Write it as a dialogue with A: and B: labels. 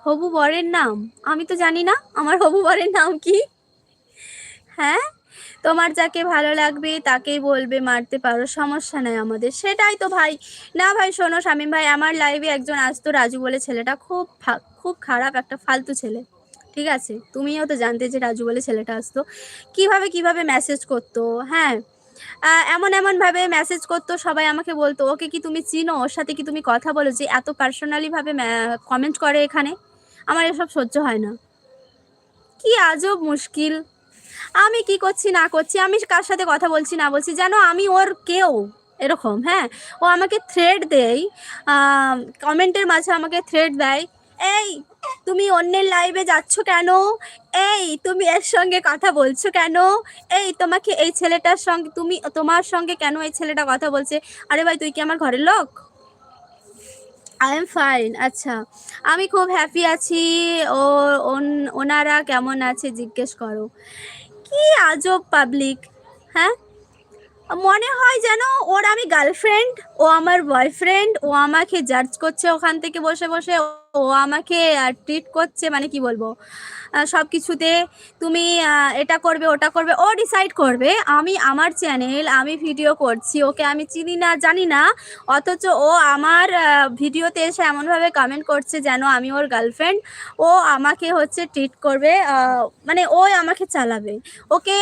A: হবু বরের নাম আমি তো জানি না, আমার হবু বরের নাম কি? হ্যাঁ, তোমার যাকে ভালো লাগবে তাকেই বলবে, মারতে পারো, সমস্যা নাই আমাদের। সেটাই তো ভাই। না ভাই শোনো শামীম ভাই, আমার লাইভে একজন আসতো রাজু বলে, ছেলেটা খুব খুব খারাপ একটা ফালতু ছেলে। ঠিক আছে, তুমিও তো জানতে যে রাজু বলে ছেলেটা আসতো, কিভাবে কিভাবে মেসেজ করতো। হ্যাঁ, এমন এমন ভাবে মেসেজ করতো, সবাই আমাকে বলতো ওকে কি তুমি চিনো, ওর সাথে কি তুমি কথা বলো, যে এত পার্সোনালি ভাবে কমেন্ট করে এখানে। আমার এসব সহ্য হয় না, কি আজব মুশকিল। আমি কি করছি না করছি, আমি কার সাথে কথা বলছি না বলছি জানো, আমি ওর কেউ এরকম। হ্যাঁ, ও আমাকে থ্রেড দেয়, কমেন্টের মাঝে আমাকে থ্রেড দেয়, এই তুমি অন্যের লাইভে যাচ্ছ কেন, এই তুমি এর সঙ্গে কথা বলছো কেন, এই তোমাকে এই ছেলেটার সঙ্গে, তুমি তোমার সঙ্গে কেন এই ছেলেটা কথা বলছে। আরে ভাই তুই কি আমার ঘরের লোক? I am fine. আচ্ছা, আমি খুব হ্যাপি আছি। ও ওনারা কেমন আছে জিজ্ঞেস করো। কি আজব পাবলিক। হ্যাঁ, মনে হয় যেন ওর আমি গার্লফ্রেন্ড, ও আমার বয়ফ্রেন্ড, ও আমাকে জাজ করছে ওখান থেকে বসে বসে, ও আমাকে ট্রিট করছে, মানে কি বলবো, সব কিছুতে তুমি এটা করবে ওটা করবে, ও ডিসাইড করবে। আমি আমার চ্যানেল, আমি ভিডিও করছি, ওকে আমি চিনি না জানি না, অথচ ও আমার ভিডিওতে এসে এমনভাবে কমেন্ট করছে যেন আমি ওর গার্লফ্রেন্ড। ও আমাকে হচ্ছে ট্রিট করবে, মানে ও আমাকে চালাবে। ওকে